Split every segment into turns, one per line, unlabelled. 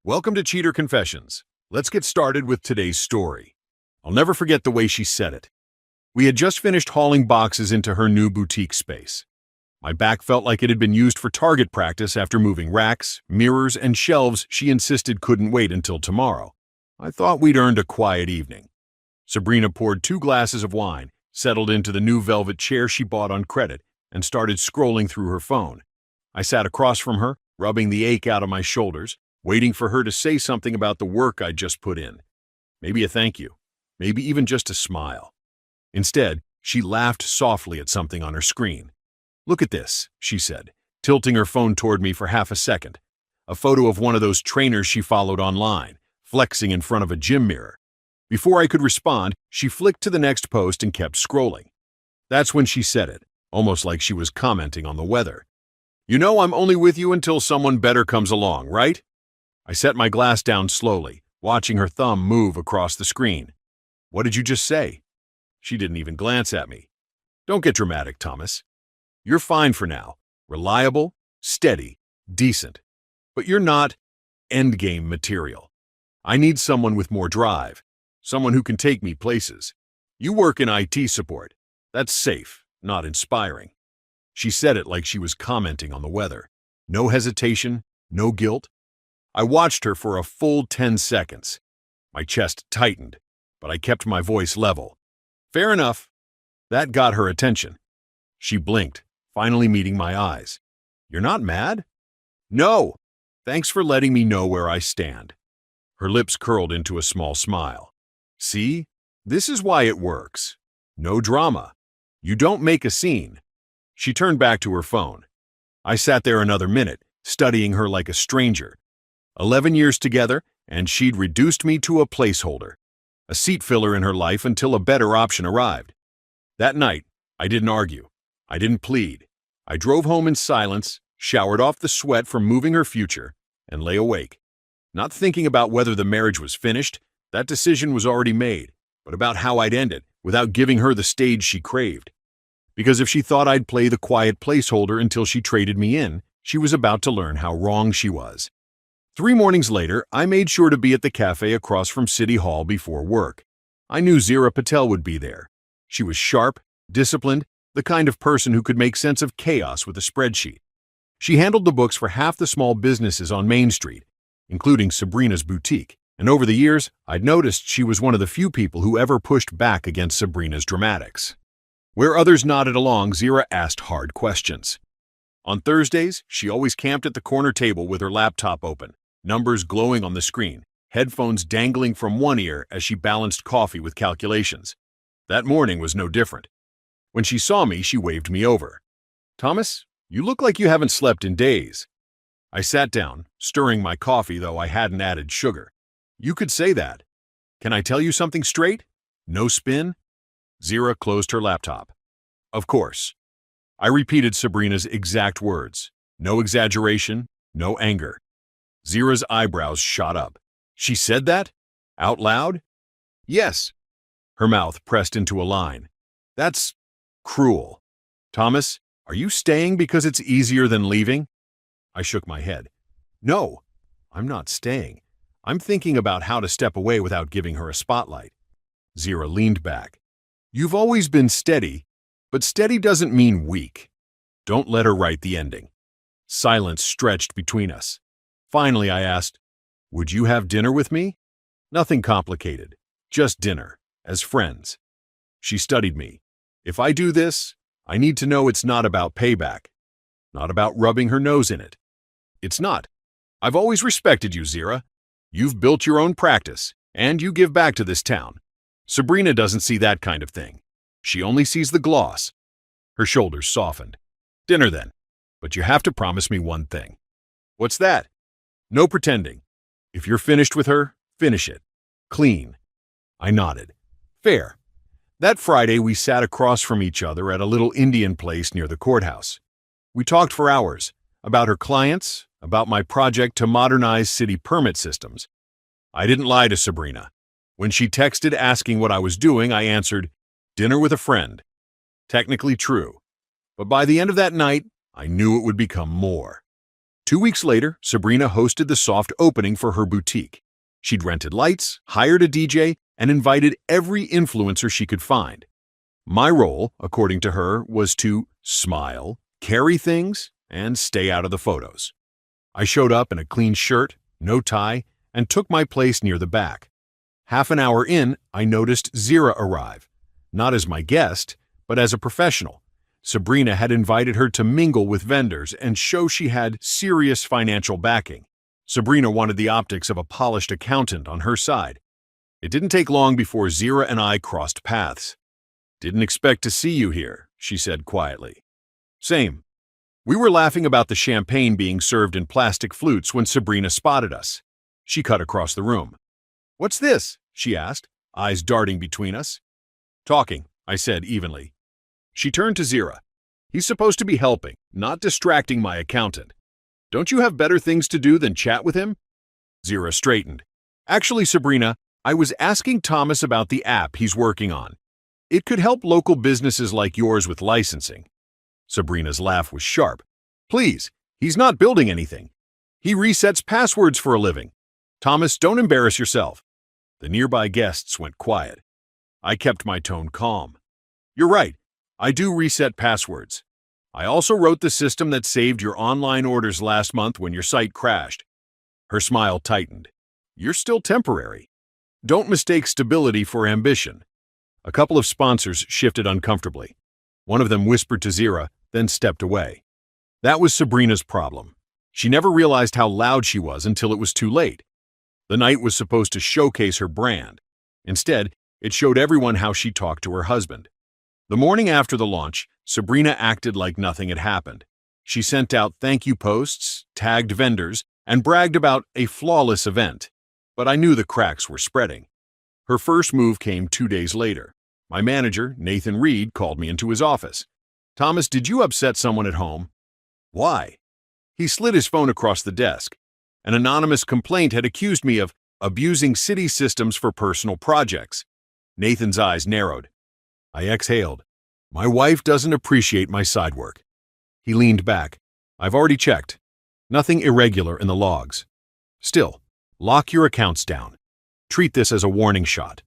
Welcome to Cheater Confessions. Let's get started with today's story. I'll never forget the way she said it. We had just finished hauling boxes into her new boutique space. My back felt like it had been used for target practice after moving racks, mirrors, and shelves she insisted couldn't wait until tomorrow. I thought we'd earned a quiet evening. Sabrina poured 2 glasses of wine, settled into the new velvet chair she bought on credit, and started scrolling through her phone. I sat across from her, rubbing the ache out of my shoulders, waiting for her to say something about the work I'd just put in. Maybe a thank you, maybe even just a smile. Instead, she laughed softly at something on her screen. "Look at this," she said, tilting her phone toward me for half a second. A photo of one of those trainers she followed online, flexing in front of a gym mirror. Before I could respond, she flicked to the next post and kept scrolling. That's when she said it, almost like she was commenting on the weather. "You know I'm only with you until someone better comes along, right?" I set my glass down slowly, watching her thumb move across the screen. "What did you just say?" She didn't even glance at me. "Don't get dramatic, Thomas. You're fine for now. Reliable, steady, decent. But you're not endgame material. I need someone with more drive, someone who can take me places. You work in IT support. That's safe, not inspiring." She said it like she was commenting on the weather. No hesitation, no guilt. I watched her for a full 10 seconds. My chest tightened, but I kept my voice level. "Fair enough." That got her attention. She blinked, finally meeting my eyes. "You're not mad?" "No. Thanks for letting me know where I stand." Her lips curled into a small smile. "See? This is why it works. No drama. You don't make a scene." She turned back to her phone. I sat there another minute, studying her like a stranger. 11 years together, and she'd reduced me to a placeholder, a seat filler in her life until a better option arrived. That night, I didn't argue. I didn't plead. I drove home in silence, showered off the sweat from moving her future, and lay awake. Not thinking about whether the marriage was finished, that decision was already made, but about how I'd end it without giving her the stage she craved. Because if she thought I'd play the quiet placeholder until she traded me in, she was about to learn how wrong she was. 3 mornings later, I made sure to be at the cafe across from City Hall before work. I knew Zira Patel would be there. She was sharp, disciplined, the kind of person who could make sense of chaos with a spreadsheet. She handled the books for half the small businesses on Main Street, including Sabrina's boutique, and over the years, I'd noticed she was one of the few people who ever pushed back against Sabrina's dramatics. Where others nodded along, Zira asked hard questions. On Thursdays, she always camped at the corner table with her laptop open, numbers glowing on the screen, headphones dangling from one ear as she balanced coffee with calculations. That morning was no different. When she saw me, she waved me over. "Thomas, you look like you haven't slept in days." I sat down, stirring my coffee though I hadn't added sugar. "You could say that. Can I tell you something straight? No spin?" Zira closed her laptop. "Of course." I repeated Sabrina's exact words. No exaggeration, no anger. Zira's eyebrows shot up. "She said that? Out loud?" "Yes." Her mouth pressed into a line. "That's cruel. Thomas, are you staying because it's easier than leaving?" I shook my head. "No, I'm not staying. I'm thinking about how to step away without giving her a spotlight." Zira leaned back. "You've always been steady, but steady doesn't mean weak. Don't let her write the ending." Silence stretched between us. Finally, I asked, "Would you have dinner with me?" "Nothing complicated. Just dinner, as friends." She studied me. "If I do this, I need to know it's not about payback. Not about rubbing her nose in it." "It's not. I've always respected you, Zira. You've built your own practice, and you give back to this town. Sabrina doesn't see that kind of thing. She only sees the gloss." Her shoulders softened. "Dinner then. But you have to promise me one thing." "What's that?" "No pretending. If you're finished with her, finish it. Clean." I nodded. "Fair." That Friday, we sat across from each other at a little Indian place near the courthouse. We talked for hours, about her clients, about my project to modernize city permit systems. I didn't lie to Sabrina. When she texted asking what I was doing, I answered, "Dinner with a friend." Technically true, but by the end of that night, I knew it would become more. 2 weeks later, Sabrina hosted the soft opening for her boutique. She'd rented lights, hired a DJ, and invited every influencer she could find. My role, according to her, was to smile, carry things, and stay out of the photos. I showed up in a clean shirt, no tie, and took my place near the back. Half an hour in, I noticed Zira arrive, not as my guest, but as a professional. Sabrina had invited her to mingle with vendors and show she had serious financial backing. Sabrina wanted the optics of a polished accountant on her side. It didn't take long before Zira and I crossed paths. "Didn't expect to see you here," she said quietly. "Same." We were laughing about the champagne being served in plastic flutes when Sabrina spotted us. She cut across the room. "What's this?" she asked, eyes darting between us. "Talking," I said evenly. She turned to Zira. "He's supposed to be helping, not distracting my accountant. Don't you have better things to do than chat with him?" Zira straightened. "Actually, Sabrina, I was asking Thomas about the app he's working on. It could help local businesses like yours with licensing." Sabrina's laugh was sharp. "Please, he's not building anything. He resets passwords for a living. Thomas, don't embarrass yourself." The nearby guests went quiet. I kept my tone calm. "You're right. I do reset passwords. I also wrote the system that saved your online orders last month when your site crashed." Her smile tightened. "You're still temporary. Don't mistake stability for ambition." A couple of sponsors shifted uncomfortably. One of them whispered to Zira, then stepped away. That was Sabrina's problem. She never realized how loud she was until it was too late. The night was supposed to showcase her brand. Instead, it showed everyone how she talked to her husband. The morning after the launch, Sabrina acted like nothing had happened. She sent out thank you posts, tagged vendors, and bragged about a flawless event. But I knew the cracks were spreading. Her first move came 2 days later. My manager, Nathan Reed, called me into his office. "Thomas, did you upset someone at home?" "Why?" He slid his phone across the desk. An anonymous complaint had accused me of abusing city systems for personal projects. Nathan's eyes narrowed. I exhaled. "My wife doesn't appreciate my side work." He leaned back. "I've already checked. Nothing irregular in the logs. Still, lock your accounts down. Treat this as a warning shot."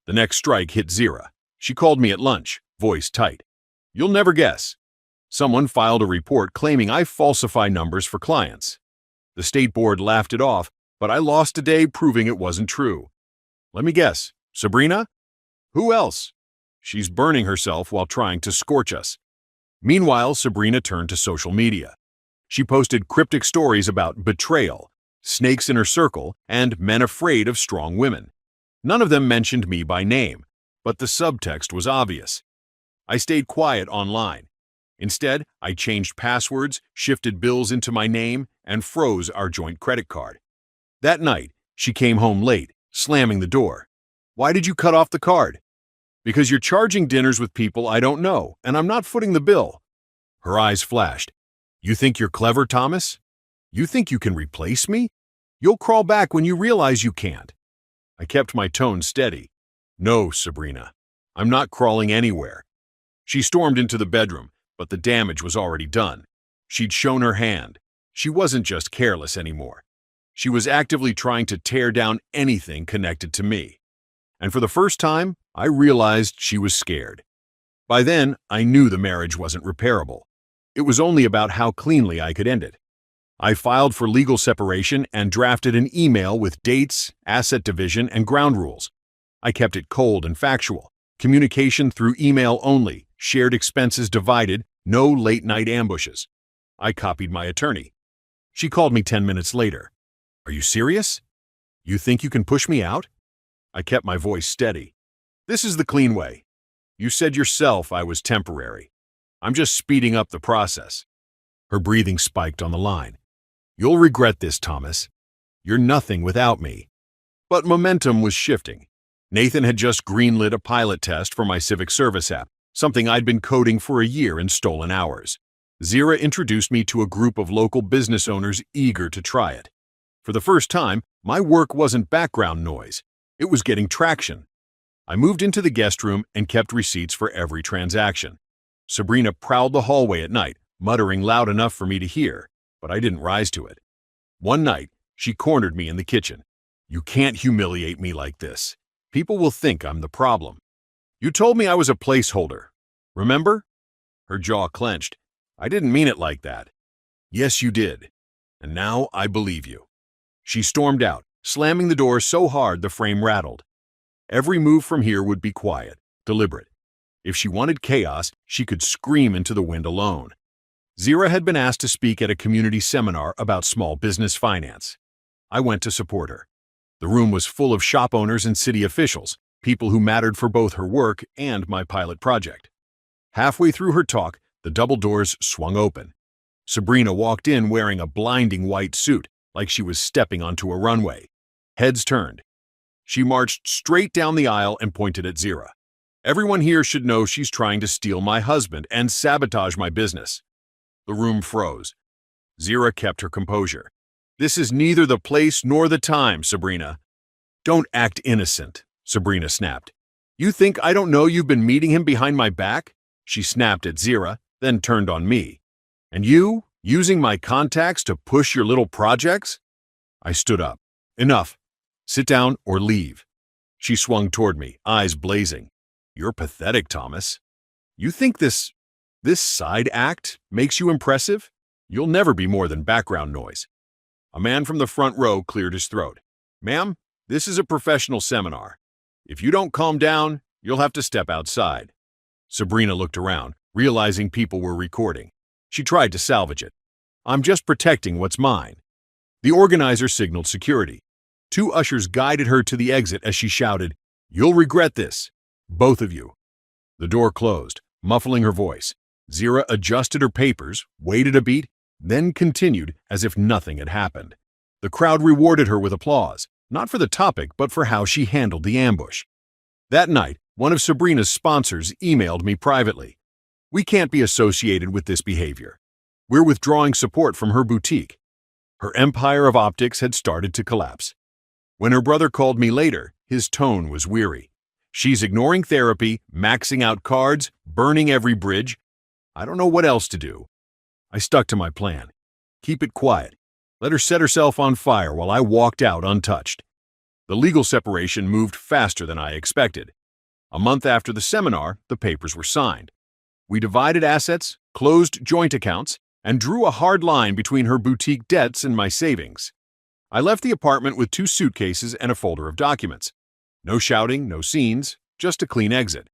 The next strike hit Zira. She called me at lunch, voice tight. "You'll never guess. Someone filed a report claiming I falsify numbers for clients. The state board laughed it off, but I lost a day proving it wasn't true. Let me guess. Sabrina? Who else? She's burning herself while trying to scorch us." Meanwhile, Sabrina turned to social media. She posted cryptic stories about betrayal, snakes in her circle, and men afraid of strong women. None of them mentioned me by name, but the subtext was obvious. I stayed quiet online. Instead, I changed passwords, shifted bills into my name, and froze our joint credit card. That night, she came home late, slamming the door. "Why did you cut off the card?" "Because you're charging dinners with people I don't know, and I'm not footing the bill." Her eyes flashed. "You think you're clever, Thomas? You think you can replace me? You'll crawl back when you realize you can't." I kept my tone steady. "No, Sabrina. I'm not crawling anywhere." She stormed into the bedroom, but the damage was already done. She'd shown her hand. She wasn't just careless anymore. She was actively trying to tear down anything connected to me. And for the first time, I realized she was scared. By then, I knew the marriage wasn't repairable. It was only about how cleanly I could end it. I filed for legal separation and drafted an email with dates, asset division, and ground rules. I kept it cold and factual. Communication through email only, shared expenses divided, no late-night ambushes. I copied my attorney. She called me 10 minutes later. "Are you serious? You think you can push me out?" I kept my voice steady. "This is the clean way. You said yourself I was temporary. I'm just speeding up the process." Her breathing spiked on the line. "You'll regret this, Thomas. You're nothing without me." But momentum was shifting. Nathan had just greenlit a pilot test for my civic service app, something I'd been coding for a year in stolen hours. Zira introduced me to a group of local business owners eager to try it. For the first time, my work wasn't background noise. It was getting traction. I moved into the guest room and kept receipts for every transaction. Sabrina prowled the hallway at night, muttering loud enough for me to hear, but I didn't rise to it. One night, she cornered me in the kitchen. "You can't humiliate me like this. People will think I'm the problem. You told me I was a placeholder. Remember?" Her jaw clenched. "I didn't mean it like that." "Yes, you did. And now I believe you." She stormed out, slamming the door so hard the frame rattled. Every move from here would be quiet, deliberate. If she wanted chaos, she could scream into the wind alone. Zira had been asked to speak at a community seminar about small business finance. I went to support her. The room was full of shop owners and city officials, people who mattered for both her work and my pilot project. Halfway through her talk, the double doors swung open. Sabrina walked in wearing a blinding white suit, like she was stepping onto a runway. Heads turned. She marched straight down the aisle and pointed at Zira. "Everyone here should know she's trying to steal my husband and sabotage my business." The room froze. Zira kept her composure. "This is neither the place nor the time, Sabrina." "Don't act innocent," Sabrina snapped. "You think I don't know you've been meeting him behind my back?" She snapped at Zira, then turned on me. "And you, using my contacts to push your little projects?" I stood up. "Enough. Sit down or leave." She swung toward me, eyes blazing. "You're pathetic, Thomas. You think this side act makes you impressive? You'll never be more than background noise." A man from the front row cleared his throat. "Ma'am, this is a professional seminar. If you don't calm down, you'll have to step outside." Sabrina looked around, realizing people were recording. She tried to salvage it. "I'm just protecting what's mine." The organizer signaled security. Two ushers guided her to the exit as she shouted, "You'll regret this, both of you." The door closed, muffling her voice. Zira adjusted her papers, waited a beat, then continued as if nothing had happened. The crowd rewarded her with applause, not for the topic, but for how she handled the ambush. That night, one of Sabrina's sponsors emailed me privately. "We can't be associated with this behavior. We're withdrawing support from her boutique." Her empire of optics had started to collapse. When her brother called me later, his tone was weary. "She's ignoring therapy, maxing out cards, burning every bridge. I don't know what else to do." I stuck to my plan. Keep it quiet. Let her set herself on fire while I walked out untouched. The legal separation moved faster than I expected. A month after the seminar, the papers were signed. We divided assets, closed joint accounts, and drew a hard line between her boutique debts and my savings. I left the apartment with 2 suitcases and a folder of documents. No shouting, no scenes, just a clean exit.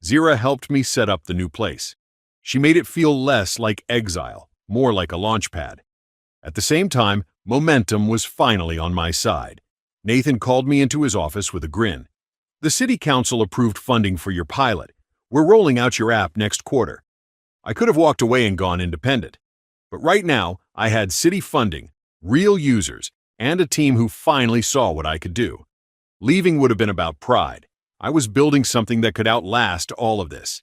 Zira helped me set up the new place. She made it feel less like exile, more like a launch pad. At the same time, momentum was finally on my side. Nathan called me into his office with a grin. "The city council approved funding for your pilot. We're rolling out your app next quarter." I could have walked away and gone independent. But right now, I had city funding, real users, and a team who finally saw what I could do. Leaving would have been about pride. I was building something that could outlast all of this.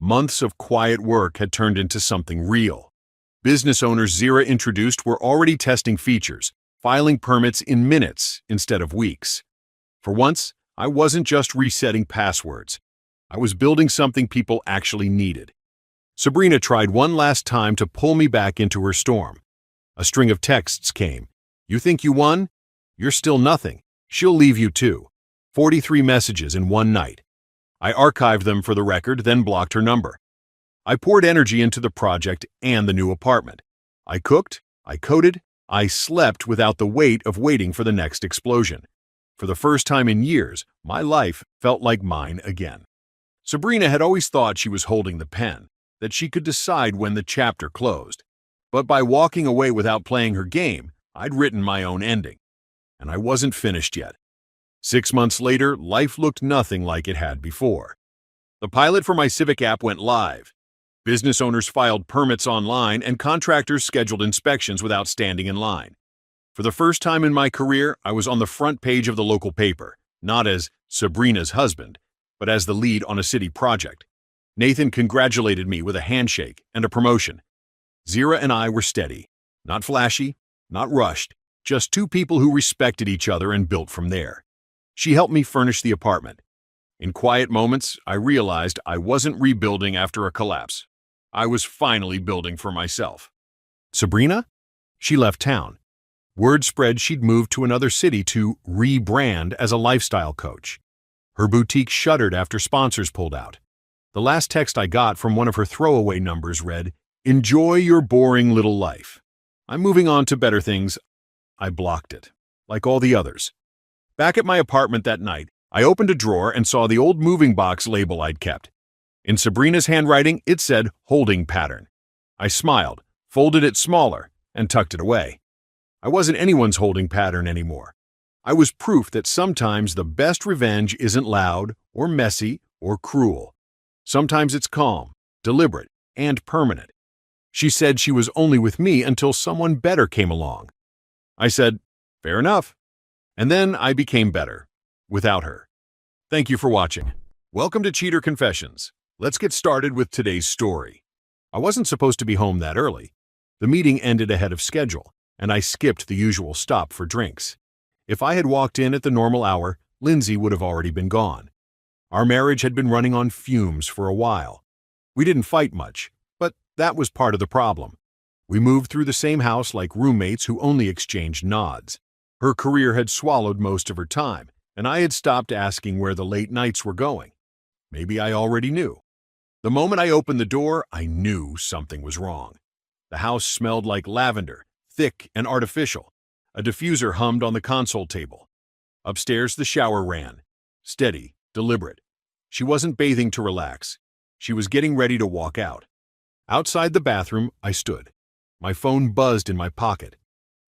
Months of quiet work had turned into something real. Business owners Zira introduced were already testing features, filing permits in minutes instead of weeks. For once, I wasn't just resetting passwords. I was building something people actually needed. Sabrina tried one last time to pull me back into her storm. A string of texts came. "You think you won? You're still nothing. She'll leave you too." 43 messages in one night. I archived them for the record, then blocked her number. I poured energy into the project and the new apartment. I cooked, I coded, I slept without the weight of waiting for the next explosion. For the first time in years, my life felt like mine again. Sabrina had always thought she was holding the pen, that she could decide when the chapter closed. But by walking away without playing her game, I'd written my own ending. And I wasn't finished yet. 6 months later, life looked nothing like it had before. The pilot for my Civic app went live. Business owners filed permits online and contractors scheduled inspections without standing in line. For the first time in my career, I was on the front page of the local paper, not as Sabrina's husband, but as the lead on a city project. Nathan congratulated me with a handshake and a promotion. Zira and I were steady, not flashy, not rushed, just 2 people who respected each other and built from there. She helped me furnish the apartment. In quiet moments, I realized I wasn't rebuilding after a collapse. I was finally building for myself. "Sabrina?" She left town. Word spread she'd moved to another city to rebrand as a lifestyle coach. Her boutique shuttered after sponsors pulled out. The last text I got from one of her throwaway numbers read, "Enjoy your boring little life. I'm moving on to better things." I blocked it, like all the others. Back at my apartment that night, I opened a drawer and saw the old moving box label I'd kept. In Sabrina's handwriting, it said holding pattern. I smiled, folded it smaller, and tucked it away. I wasn't anyone's holding pattern anymore. I was proof that sometimes the best revenge isn't loud or messy or cruel. Sometimes it's calm, deliberate, and permanent. She said she was only with me until someone better came along. I said, fair enough. And then I became better, without her. Thank you for watching. Welcome to Cheater Confessions. Let's get started with today's story. I wasn't supposed to be home that early. The meeting ended ahead of schedule, and I skipped the usual stop for drinks. If I had walked in at the normal hour, Lindsay would have already been gone. Our marriage had been running on fumes for a while. We didn't fight much, but that was part of the problem. We moved through the same house like roommates who only exchanged nods. Her career had swallowed most of her time, and I had stopped asking where the late nights were going. Maybe I already knew. The moment I opened the door, I knew something was wrong. The house smelled like lavender, thick and artificial. A diffuser hummed on the console table. Upstairs, the shower ran. Steady, deliberate. She wasn't bathing to relax. She was getting ready to walk out. Outside the bathroom, I stood. My phone buzzed in my pocket.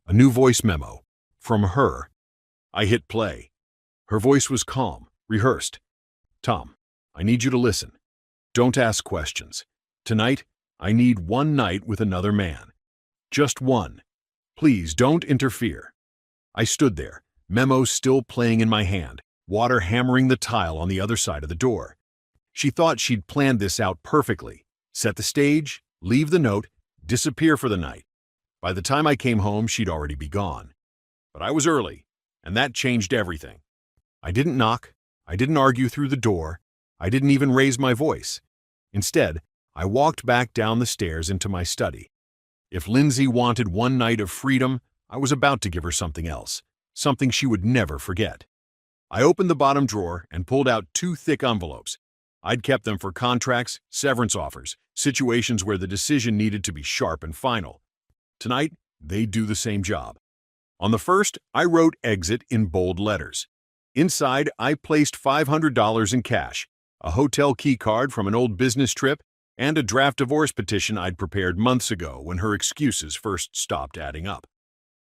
A new voice memo. From her. I hit play. Her voice was calm, rehearsed. "Tom, I need you to listen. Don't ask questions. Tonight, I need one night with another man. Just one. Please don't interfere." I stood there, memo still playing in my hand, water hammering the tile on the other side of the door. She thought she'd planned this out perfectly. Set the stage, leave the note, disappear for the night. By the time I came home, she'd already be gone. But I was early, and that changed everything. I didn't knock. I didn't argue through the door. I didn't even raise my voice. Instead, I walked back down the stairs into my study. If Lindsay wanted one night of freedom, I was about to give her something else, something she would never forget. I opened the bottom drawer and pulled out 2 thick envelopes. I'd kept them for contracts, severance offers, situations where the decision needed to be sharp and final. Tonight, they'd do the same job. On the first, I wrote exit in bold letters. Inside, I placed $500 in cash, a hotel key card from an old business trip, and a draft divorce petition I'd prepared months ago when her excuses first stopped adding up.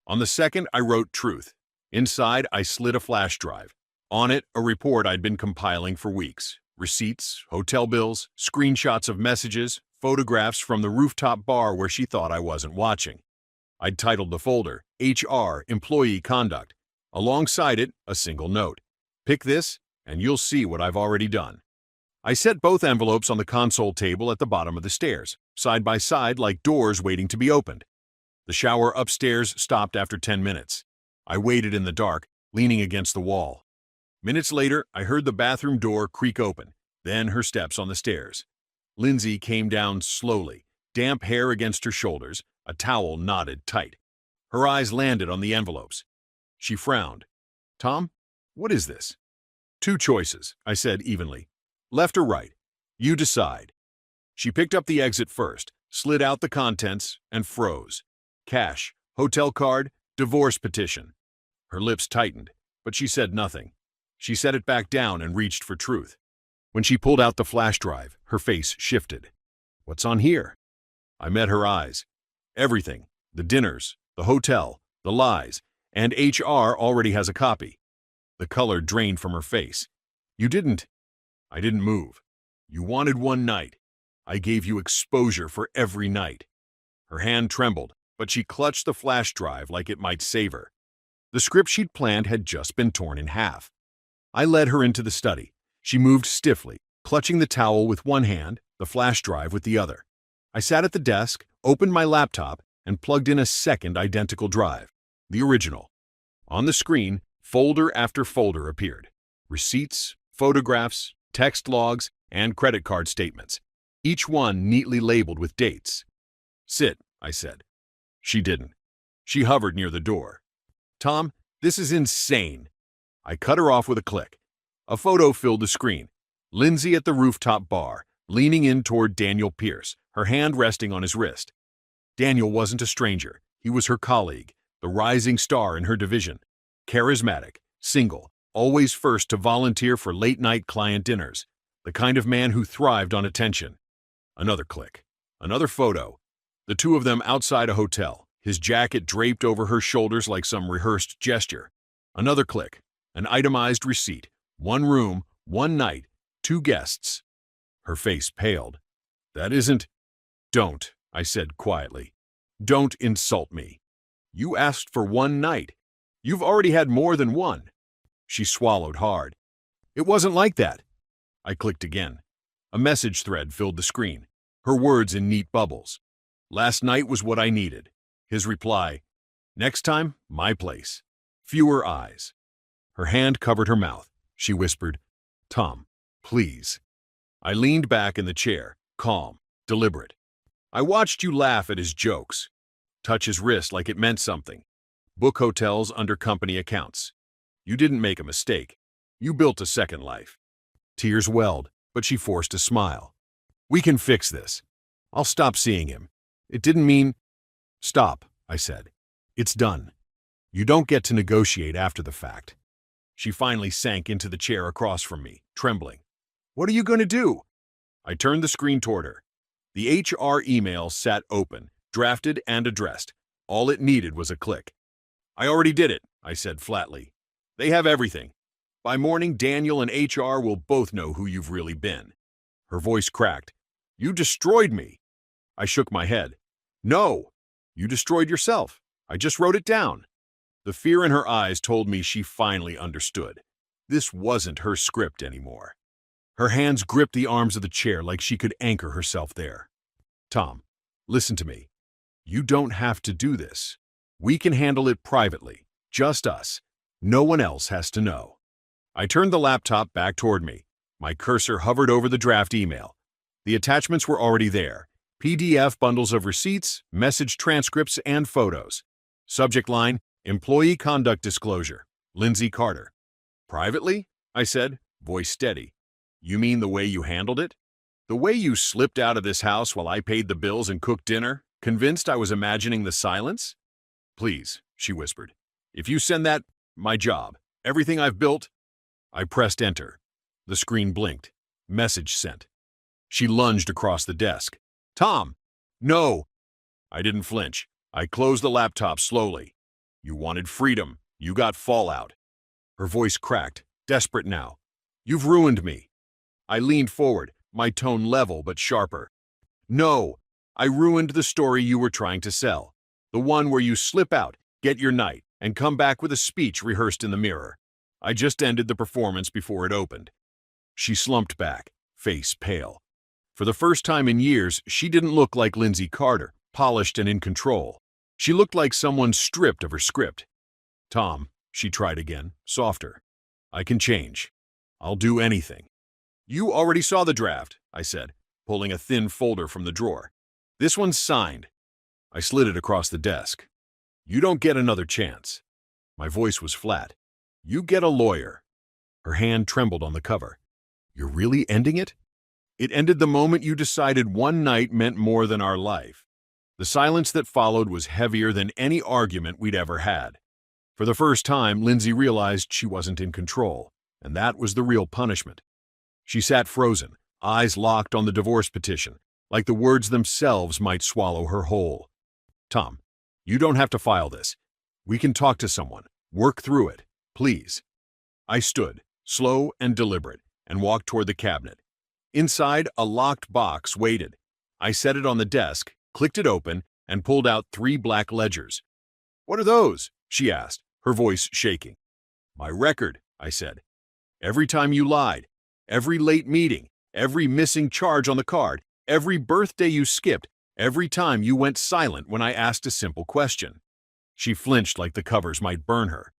On the second, I wrote truth. Inside, I slid a flash drive. On it, a report I'd been compiling for weeks. Receipts, hotel bills, screenshots of messages, photographs from the rooftop bar where she thought I wasn't watching. I'd titled the folder, HR Employee Conduct. Alongside it, a single note. Pick this, and you'll see what I've already done. I set both envelopes on the console table at the bottom of the stairs, side by side like doors waiting to be opened. The shower upstairs stopped after 10 minutes. I waited in the dark, leaning against the wall. Minutes later, I heard the bathroom door creak open, then her steps on the stairs. Lindsay came down slowly, damp hair against her shoulders, a towel knotted tight. Her eyes landed on the envelopes. She frowned. "Tom, what is this?" "2 choices," I said evenly. "Left or right? You decide." She picked up the exit first, slid out the contents, and froze. Cash, hotel card, divorce petition. Her lips tightened, but she said nothing. She set it back down and reached for truth. When she pulled out the flash drive, her face shifted. "What's on here?" I met her eyes. Everything. The dinners, the hotel, the lies, and HR already has a copy. The color drained from her face. "You didn't." "I didn't move. You wanted one night. I gave you exposure for every night." Her hand trembled, but she clutched the flash drive like it might save her. The script she'd planned had just been torn in half. I led her into the study. She moved stiffly, clutching the towel with one hand, the flash drive with the other. I sat at the desk, opened my laptop, and plugged in a second identical drive, the original. On the screen, folder after folder appeared. Receipts, photographs, text logs, and credit card statements, each one neatly labeled with dates. "Sit," I said. She didn't. She hovered near the door. Tom, this is insane. I cut her off with a click. A photo filled the screen. Lindsay at the rooftop bar, leaning in toward Daniel Pierce, her hand resting on his wrist. Daniel wasn't a stranger. He was her colleague, the rising star in her division. Charismatic, single, always first to volunteer for late-night client dinners. The kind of man who thrived on attention. Another click. Another photo. The two of them outside a hotel, his jacket draped over her shoulders like some rehearsed gesture. Another click. An itemized receipt. 1 room, 1 night, 2 guests. Her face paled. That isn't... Don't, I said quietly. Don't insult me. You asked for 1 night. You've already had more than 1. She swallowed hard. It wasn't like that. I clicked again. A message thread filled the screen, her words in neat bubbles. Last night was what I needed. His reply, next time, my place. Fewer eyes. Her hand covered her mouth. She whispered, Tom, please. I leaned back in the chair, calm, deliberate. I watched you laugh at his jokes, touch his wrist like it meant something, book hotels under company accounts. You didn't make a mistake. You built a second life. Tears welled, but she forced a smile. We can fix this. I'll stop seeing him. It didn't mean... Stop, I said. It's done. You don't get to negotiate after the fact. She finally sank into the chair across from me, trembling. What are you going to do? I turned the screen toward her. The HR email sat open, drafted and addressed. All it needed was a click. I already did it, I said flatly. They have everything. By morning, Daniel and HR will both know who you've really been. Her voice cracked. You destroyed me. I shook my head. No, you destroyed yourself. I just wrote it down. The fear in her eyes told me she finally understood. This wasn't her script anymore. Her hands gripped the arms of the chair like she could anchor herself there. Tom, listen to me. You don't have to do this. We can handle it privately. Just us. No one else has to know. I turned the laptop back toward me. My cursor hovered over the draft email. The attachments were already there. PDF bundles of receipts, message transcripts, and photos. Subject line, Employee Conduct Disclosure, Lindsay Carter. Privately? I said, voice steady. You mean the way you handled it? The way you slipped out of this house while I paid the bills and cooked dinner, convinced I was imagining the silence? Please, she whispered. If you send that, my job, everything I've built... I pressed enter. The screen blinked. Message sent. She lunged across the desk. Tom! No! I didn't flinch. I closed the laptop slowly. You wanted freedom. You got fallout. Her voice cracked, desperate now. You've ruined me. I leaned forward, my tone level but sharper. No! I ruined the story you were trying to sell. The one where you slip out, get your night, and come back with a speech rehearsed in the mirror. I just ended the performance before it opened. She slumped back, face pale. For the first time in years, she didn't look like Lindsay Carter, polished and in control. She looked like someone stripped of her script. Tom, she tried again, softer. I can change. I'll do anything. You already saw the draft, I said, pulling a thin folder from the drawer. This one's signed. I slid it across the desk. You don't get another chance. My voice was flat. You get a lawyer. Her hand trembled on the cover. You're really ending it? It ended the moment you decided 1 night meant more than our life. The silence that followed was heavier than any argument we'd ever had. For the first time, Lindsay realized she wasn't in control, and that was the real punishment. She sat frozen, eyes locked on the divorce petition, like the words themselves might swallow her whole. Tom, you don't have to file this. We can talk to someone, work through it. Please. I stood, slow and deliberate, and walked toward the cabinet. Inside, a locked box waited. I set it on the desk, clicked it open, and pulled out 3 black ledgers. What are those? She asked, her voice shaking. My record, I said. Every time you lied, every late meeting, every missing charge on the card, every birthday you skipped, every time you went silent when I asked a simple question. She flinched like the covers might burn her.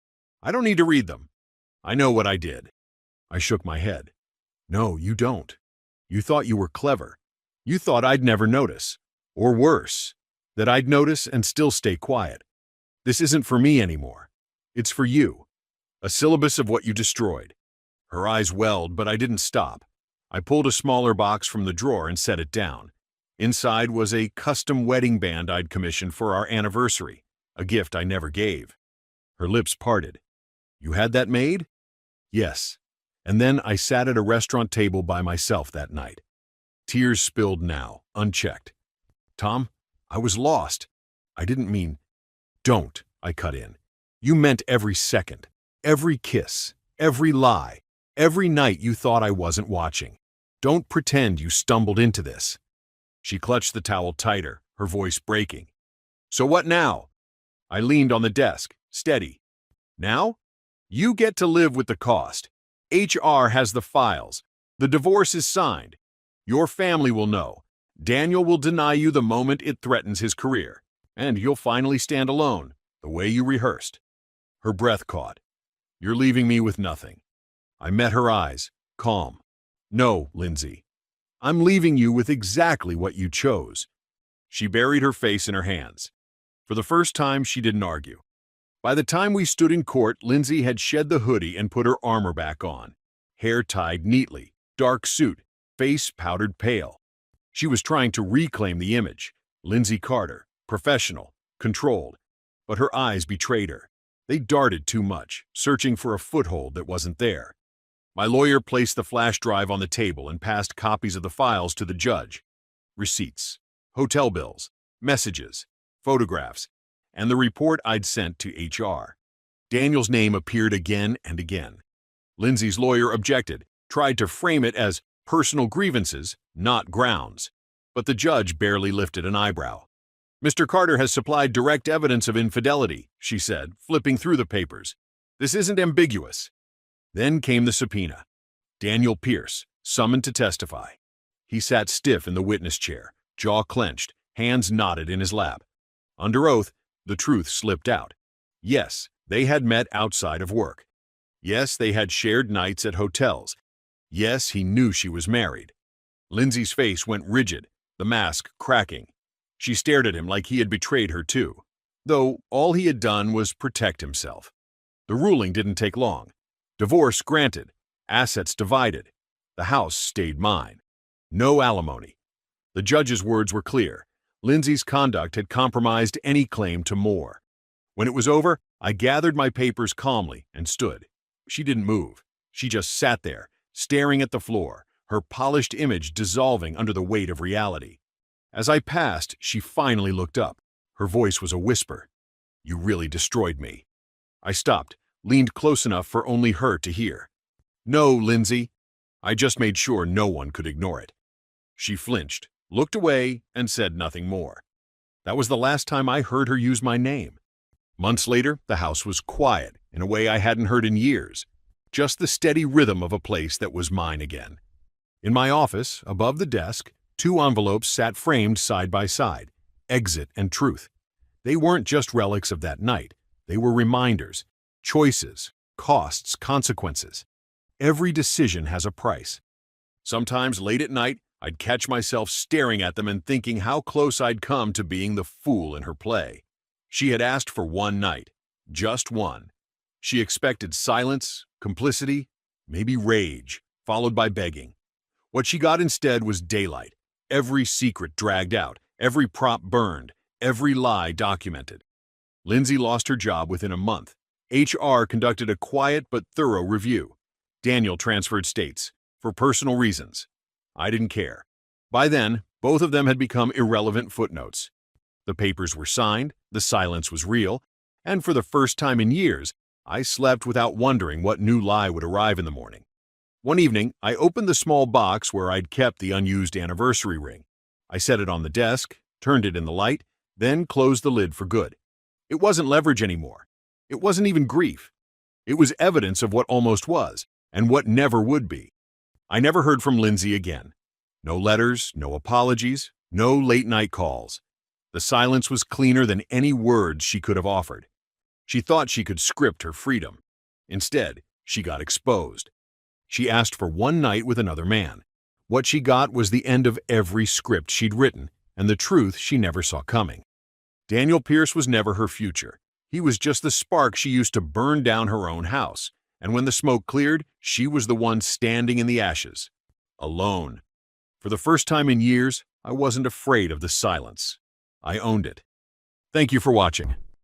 I don't need to read them. I know what I did. I shook my head. No, you don't. You thought you were clever. You thought I'd never notice. Or worse, that I'd notice and still stay quiet. This isn't for me anymore. It's for you. A syllabus of what you destroyed. Her eyes welled, but I didn't stop. I pulled a smaller box from the drawer and set it down. Inside was a custom wedding band I'd commissioned for our anniversary, a gift I never gave. Her lips parted. You had that made? Yes. And then I sat at a restaurant table by myself that night. Tears spilled now, unchecked. Tom, I was lost. I didn't mean... Don't, I cut in. You meant every second, every kiss, every lie, every night you thought I wasn't watching. Don't pretend you stumbled into this. She clutched the towel tighter, her voice breaking. So what now? I leaned on the desk, steady. Now? You get to live with the cost. HR has the files. The divorce is signed. Your family will know. Daniel will deny you the moment it threatens his career. And you'll finally stand alone, the way you rehearsed. Her breath caught. You're leaving me with nothing. I met her eyes, calm. No, Lindsay. I'm leaving you with exactly what you chose. She buried her face in her hands. For the first time, she didn't argue. By the time we stood in court, Lindsay had shed the hoodie and put her armor back on. Hair tied neatly, dark suit, face powdered pale. She was trying to reclaim the image. Lindsay Carter, professional, controlled. But her eyes betrayed her. They darted too much, searching for a foothold that wasn't there. My lawyer placed the flash drive on the table and passed copies of the files to the judge. Receipts, hotel bills, messages, photographs, and the report I'd sent to HR. Daniel's name appeared again and again. Lindsay's lawyer objected, tried to frame it as personal grievances, not grounds. But the judge barely lifted an eyebrow. Mr. Carter has supplied direct evidence of infidelity, she said, flipping through the papers. This isn't ambiguous. Then came the subpoena. Daniel Pierce, summoned to testify. He sat stiff in the witness chair, jaw clenched, hands knotted in his lap. Under oath, the truth slipped out. Yes, they had met outside of work. Yes, they had shared nights at hotels. Yes, he knew she was married. Lindsay's face went rigid, the mask cracking. She stared at him like he had betrayed her too, though all he had done was protect himself. The ruling didn't take long. Divorce granted, assets divided. The house stayed mine. No alimony. The judge's words were clear. Lindsay's conduct had compromised any claim to more. When it was over, I gathered my papers calmly and stood. She didn't move. She just sat there, staring at the floor, her polished image dissolving under the weight of reality. As I passed, she finally looked up. Her voice was a whisper. You really destroyed me. I stopped, leaned close enough for only her to hear. No, Lindsay. I just made sure no one could ignore it. She flinched, looked away, and said nothing more. That was the last time I heard her use my name. Months later, the house was quiet in a way I hadn't heard in years. Just the steady rhythm of a place that was mine again. In my office, above the desk, 2 envelopes sat framed side by side, exit and truth. They weren't just relics of that night. They were reminders, choices, costs, consequences. Every decision has a price. Sometimes late at night, I'd catch myself staring at them and thinking how close I'd come to being the fool in her play. She had asked for one night, just one. She expected silence, complicity, maybe rage, followed by begging. What she got instead was daylight. Every secret dragged out, every prop burned, every lie documented. Lindsay lost her job within a month. HR conducted a quiet but thorough review. Daniel transferred states, for personal reasons. I didn't care. By then, both of them had become irrelevant footnotes. The papers were signed, the silence was real, and for the first time in years, I slept without wondering what new lie would arrive in the morning. One evening, I opened the small box where I'd kept the unused anniversary ring. I set it on the desk, turned it in the light, then closed the lid for good. It wasn't leverage anymore. It wasn't even grief. It was evidence of what almost was, and what never would be. I never heard from Lindsay again. No letters, no apologies, no late-night calls. The silence was cleaner than any words she could have offered. She thought she could script her freedom. Instead, she got exposed. She asked for one night with another man. What she got was the end of every script she'd written, and the truth she never saw coming. Daniel Pierce was never her future. He was just the spark she used to burn down her own house, and when the smoke cleared, she was the one standing in the ashes, alone. For the first time in years, I wasn't afraid of the silence. I owned it. Thank you for watching.